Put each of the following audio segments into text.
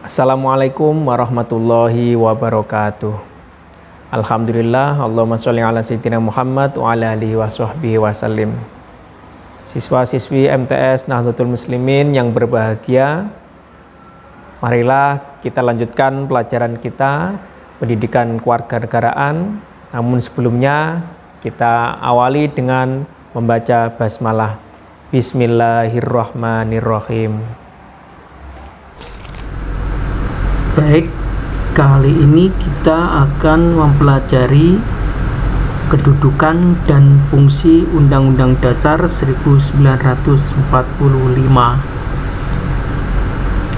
Assalamualaikum warahmatullahi wabarakatuh. Alhamdulillah, Allahumma sholli ala sayyidina Muhammad wa ala alihi wa sahbihi wasallim. Siswa-siswi MTS Nahdlatul Muslimin yang berbahagia, marilah kita lanjutkan pelajaran kita, pendidikan kewarganegaraan. Namun sebelumnya kita awali dengan membaca basmalah. Bismillahirrahmanirrahim. Baik, kali ini kita akan mempelajari kedudukan dan fungsi Undang-Undang Dasar 1945.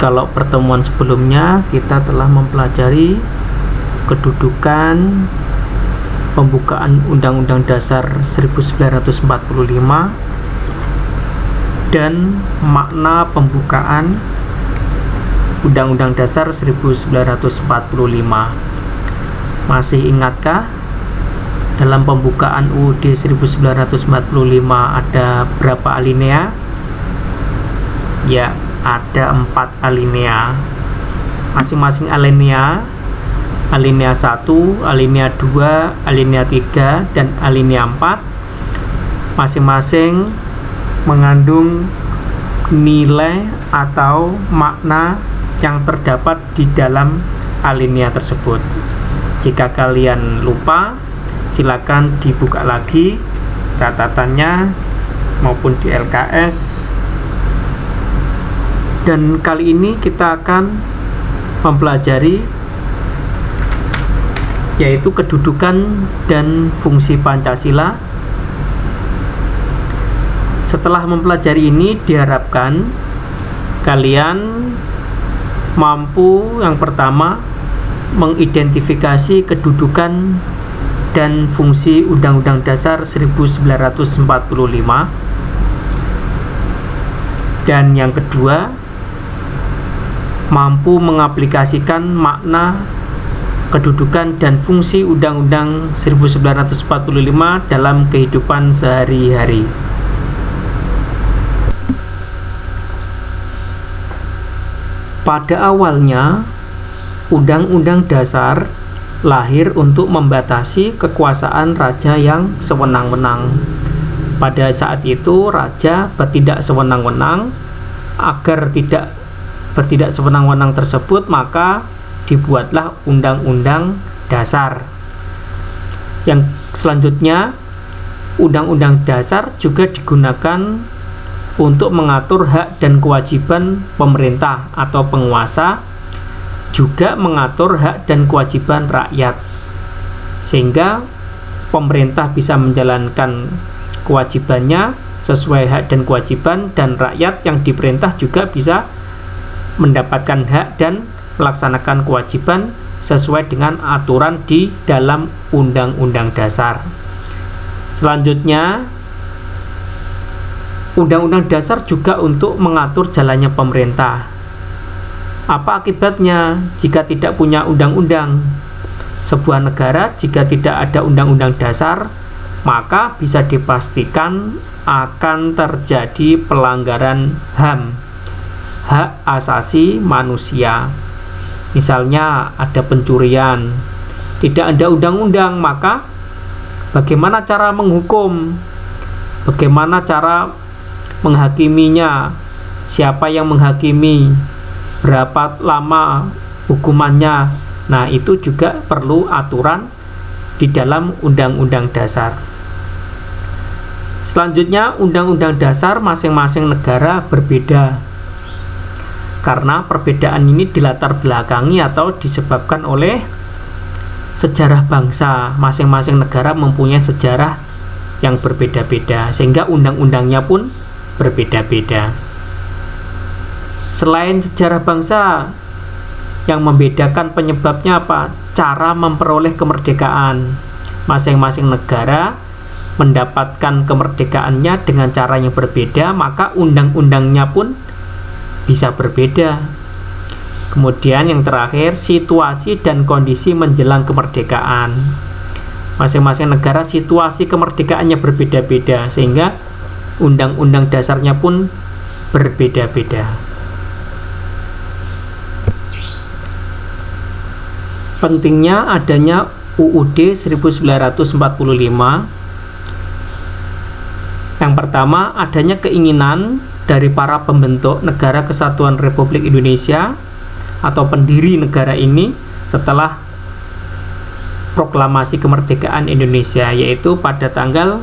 Kalau pertemuan sebelumnya kita telah mempelajari kedudukan pembukaan Undang-Undang Dasar 1945 dan makna pembukaan Undang-Undang Dasar 1945. Masih ingatkah dalam pembukaan UUD 1945 ada berapa alinea? Ya, ada 4 alinea. Masing-masing alinea 1, alinea 2, alinea 3, dan alinea 4 masing-masing mengandung nilai atau makna yang terdapat di dalam alinea tersebut. Jika kalian lupa, silakan dibuka lagi catatannya maupun di LKS. Dan kali ini kita akan mempelajari yaitu kedudukan dan fungsi Pancasila. Setelah mempelajari ini, diharapkan kalian mampu yang pertama mengidentifikasi kedudukan dan fungsi Undang-Undang Dasar 1945, dan yang kedua mampu mengaplikasikan makna kedudukan dan fungsi Undang-Undang 1945 dalam kehidupan sehari-hari. Pada awalnya, Undang-Undang Dasar lahir untuk membatasi kekuasaan raja yang sewenang-wenang. Pada saat itu, raja bertindak sewenang-wenang. Agar tidak bertindak sewenang-wenang tersebut, maka dibuatlah Undang-Undang Dasar. Yang selanjutnya, Undang-Undang Dasar juga digunakan untuk mengatur hak dan kewajiban pemerintah atau penguasa, juga mengatur hak dan kewajiban rakyat, sehingga pemerintah bisa menjalankan kewajibannya sesuai hak dan kewajiban, dan rakyat yang diperintah juga bisa mendapatkan hak dan melaksanakan kewajiban sesuai dengan aturan di dalam Undang-Undang Dasar. Selanjutnya, Undang-Undang Dasar juga untuk mengatur jalannya pemerintah. Apa akibatnya jika tidak punya undang-undang? Sebuah negara jika tidak ada Undang-Undang Dasar, maka bisa dipastikan akan terjadi pelanggaran HAM, hak asasi manusia. Misalnya ada pencurian, tidak ada undang-undang, maka bagaimana cara menghukum? Bagaimana cara menghakiminya? Siapa yang menghakimi? Berapa lama hukumannya? Nah, itu juga perlu aturan di dalam Undang-Undang Dasar. Selanjutnya, Undang-Undang Dasar masing-masing negara berbeda. Karena perbedaan ini dilatar belakangi atau disebabkan oleh sejarah bangsa. Masing-masing negara mempunyai sejarah yang berbeda-beda, sehingga undang-undangnya pun berbeda-beda. Selain sejarah bangsa, yang membedakan penyebabnya apa? Cara memperoleh kemerdekaan. Masing-masing negara mendapatkan kemerdekaannya dengan cara yang berbeda, maka undang-undangnya pun bisa berbeda. Kemudian yang terakhir, situasi dan kondisi menjelang kemerdekaan. Masing-masing negara situasi kemerdekaannya berbeda-beda, sehingga Undang-Undang Dasarnya pun berbeda-beda. pentingnya adanya UUD 1945. Yang pertama, adanya keinginan dari para pembentuk Negara Kesatuan Republik Indonesia atau pendiri negara ini setelah proklamasi kemerdekaan Indonesia, yaitu pada tanggal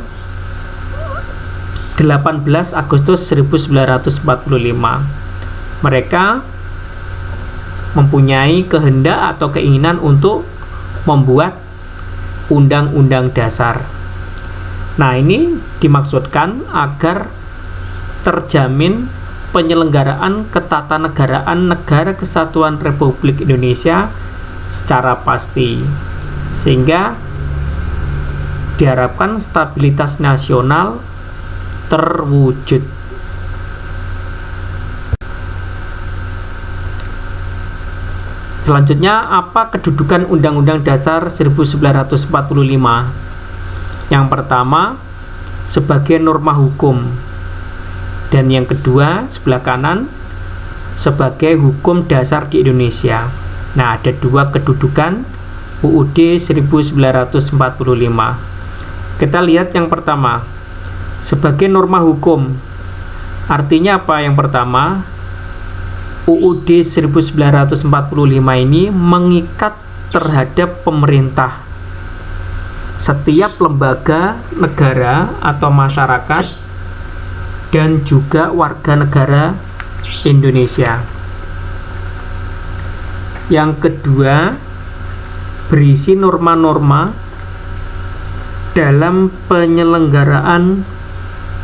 18 Agustus 1945. Mereka mempunyai kehendak atau keinginan untuk membuat undang-undang dasar. Nah, ini dimaksudkan agar terjamin penyelenggaraan ketatanegaraan Negara Kesatuan Republik Indonesia secara pasti, sehingga diharapkan stabilitas nasional terwujud. Selanjutnya, apa kedudukan Undang-Undang Dasar 1945? Yang pertama, sebagai norma hukum, dan yang kedua, sebelah kanan, sebagai hukum dasar di Indonesia. Nah, ada dua kedudukan UUD 1945. Kita lihat yang pertama, sebagai norma hukum. Artinya apa yang pertama? UUD 1945 ini mengikat terhadap pemerintah, setiap lembaga negara atau masyarakat, dan juga warga negara Indonesia. Yang kedua, berisi norma-norma dalam penyelenggaraan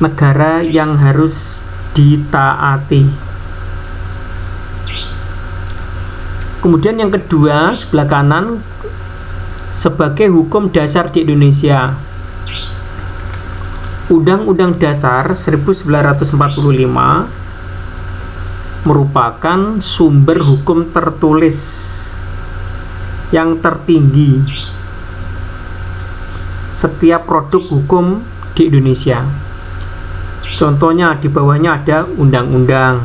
negara yang harus ditaati. Kemudian yang kedua, sebelah kanan, sebagai hukum dasar di Indonesia. Undang-Undang Dasar 1945 merupakan sumber hukum tertulis yang tertinggi setiap produk hukum di Indonesia. Contohnya, di bawahnya ada undang-undang,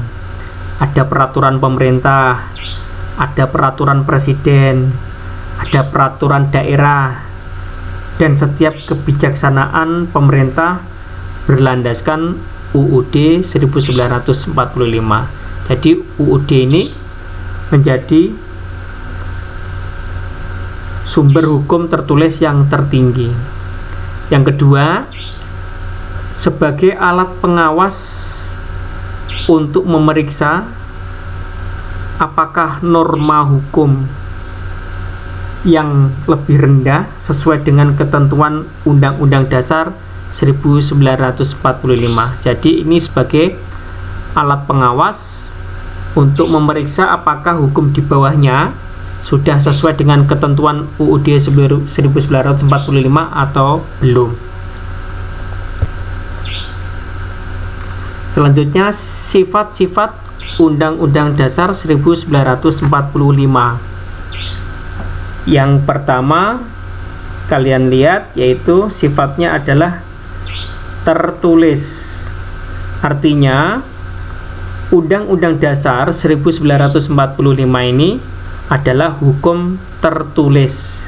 ada peraturan pemerintah, ada peraturan presiden, ada peraturan daerah, dan setiap kebijaksanaan pemerintah berlandaskan UUD 1945. Jadi UUD ini menjadi sumber hukum tertulis yang tertinggi. Yang kedua, sebagai alat pengawas untuk memeriksa apakah norma hukum yang lebih rendah sesuai dengan ketentuan Undang-Undang Dasar 1945. Jadi ini sebagai alat pengawas untuk memeriksa apakah hukum di bawahnya sudah sesuai dengan ketentuan UUD 1945 atau belum. Selanjutnya, sifat-sifat Undang-Undang Dasar 1945. Yang pertama, kalian lihat, yaitu sifatnya adalah tertulis. Artinya, Undang-Undang Dasar 1945 ini adalah hukum tertulis,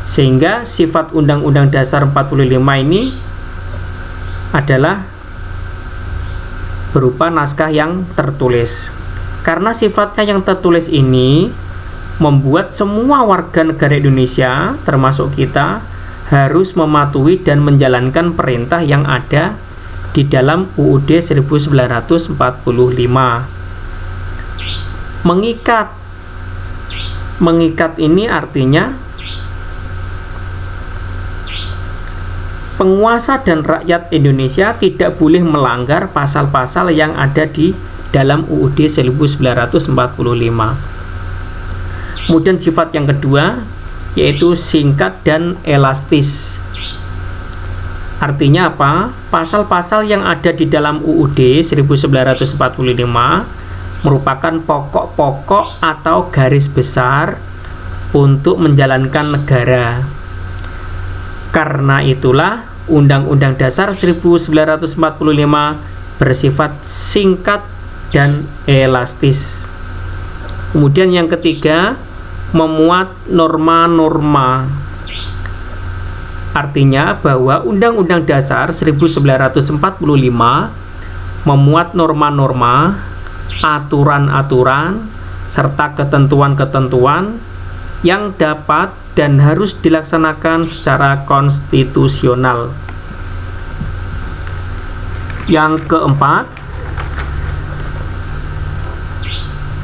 sehingga sifat Undang-Undang Dasar 45 ini adalah berupa naskah yang tertulis. Karena sifatnya yang tertulis ini membuat semua warga negara Indonesia, termasuk kita, harus mematuhi dan menjalankan perintah yang ada di dalam UUD 1945. Mengikat ini artinya penguasa dan rakyat Indonesia tidak boleh melanggar pasal-pasal yang ada di dalam UUD 1945. Kemudian sifat yang kedua, yaitu singkat dan elastis. Artinya apa? Pasal-pasal yang ada di dalam UUD 1945 merupakan pokok-pokok atau garis besar untuk menjalankan negara. Karena itulah Undang-Undang Dasar 1945 bersifat singkat dan elastis. Kemudian yang ketiga, memuat norma-norma. Artinya bahwa Undang-Undang Dasar 1945 memuat norma-norma, aturan-aturan, serta ketentuan-ketentuan yang dapat dan harus dilaksanakan secara konstitusional. Yang keempat,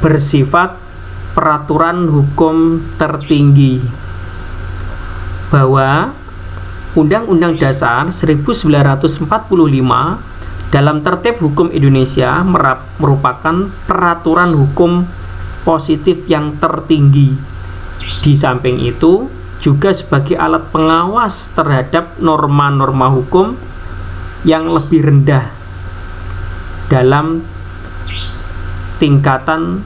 bersifat peraturan hukum tertinggi, bahwa Undang-Undang Dasar 1945 dalam tertib hukum Indonesia merupakan peraturan hukum positif yang tertinggi. Di samping itu, juga sebagai alat pengawas terhadap norma-norma hukum yang lebih rendah dalam tingkatan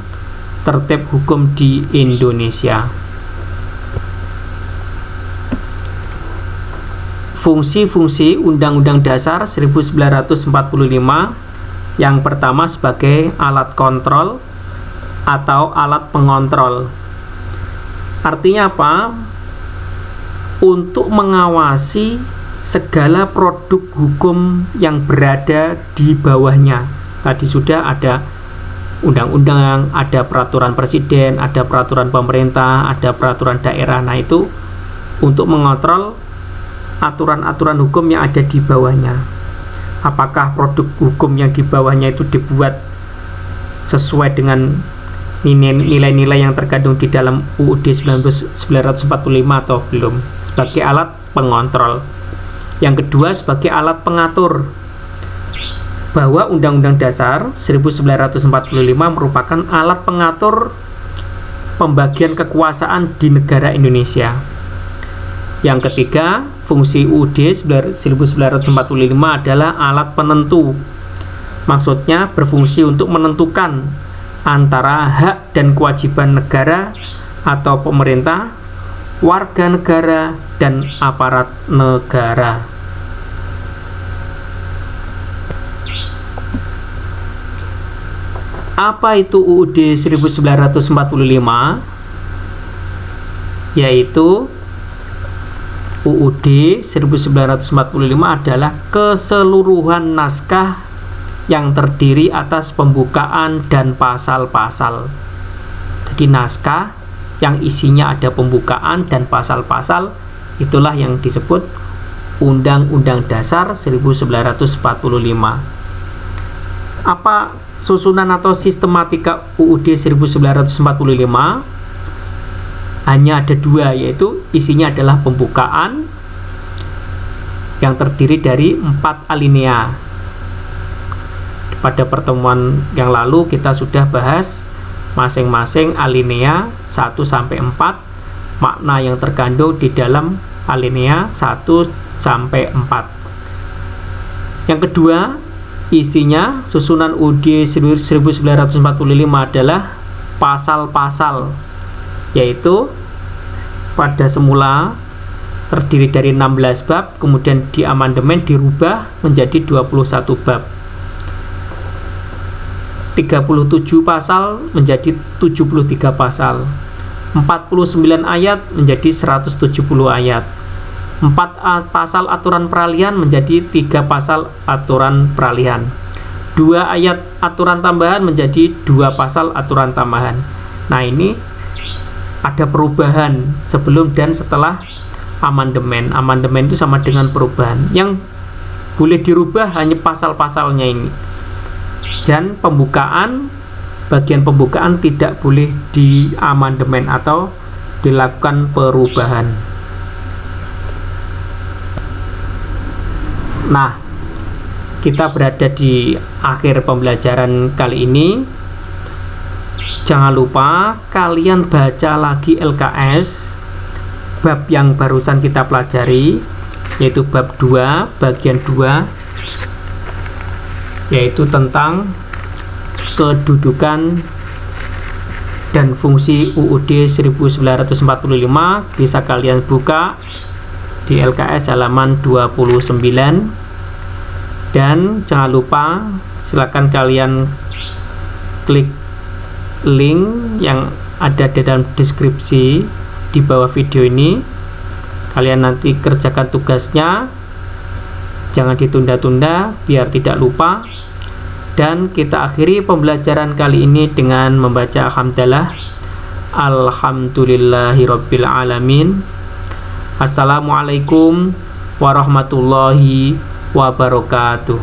tertib hukum di Indonesia. Fungsi-fungsi Undang-Undang Dasar 1945, yang pertama sebagai alat kontrol atau alat pengontrol. Artinya apa? Untuk mengawasi segala produk hukum yang berada di bawahnya. Tadi sudah ada undang-undang, ada peraturan presiden, ada peraturan pemerintah, ada peraturan daerah. Nah, itu untuk mengontrol aturan-aturan hukum yang ada di bawahnya. Apakah produk hukum yang di bawahnya itu dibuat sesuai dengan nilai-nilai yang terkandung di dalam UUD 1945 atau belum, sebagai alat pengontrol. Yang kedua, sebagai alat pengatur, bahwa Undang-Undang Dasar 1945 merupakan alat pengatur pembagian kekuasaan di negara Indonesia. Yang ketiga, fungsi UUD 1945 adalah alat penentu. Maksudnya berfungsi untuk menentukan antara hak dan kewajiban negara atau pemerintah, warga negara, dan aparat negara. Apa itu UUD 1945? Yaitu UUD 1945 adalah keseluruhan naskah yang terdiri atas pembukaan dan pasal-pasal. Jadi naskah yang isinya ada pembukaan dan pasal-pasal, itulah yang disebut Undang-Undang Dasar 1945. Apa susunan atau sistematika UUD 1945? Hanya ada dua, yaitu isinya adalah pembukaan yang terdiri dari 4 alinea. Pada pertemuan yang lalu kita sudah bahas masing-masing alinea 1-4, makna yang terkandung di dalam alinea 1-4. Yang kedua, isinya susunan UUD 1945 adalah pasal-pasal, yaitu pada semula terdiri dari 16 bab, kemudian diamandemen dirubah menjadi 21 bab. 37 pasal menjadi 73 pasal. 49 ayat menjadi 170 ayat. 4 pasal aturan peralihan menjadi 3 pasal aturan peralihan. 2 ayat aturan tambahan menjadi 2 pasal aturan tambahan. Nah, ini ada perubahan sebelum dan setelah amandemen. Amandemen itu sama dengan perubahan. Yang boleh dirubah hanya pasal-pasalnya ini. Dan bagian pembukaan tidak boleh diamandemen atau dilakukan perubahan. Nah, kita berada di akhir pembelajaran kali ini. Jangan lupa kalian baca lagi LKS bab yang barusan kita pelajari, yaitu bab 2 bagian 2, yaitu tentang kedudukan dan fungsi UUD 1945. Bisa kalian buka di LKS halaman 29. Dan jangan lupa silakan kalian klik link yang ada di dalam deskripsi di bawah video ini. Kalian nanti kerjakan tugasnya, jangan ditunda-tunda biar tidak lupa. Dan kita akhiri pembelajaran kali ini dengan membaca hamdalah. Alhamdulillahirabbil alamin. Assalamualaikum warahmatullahi wabarakatuh.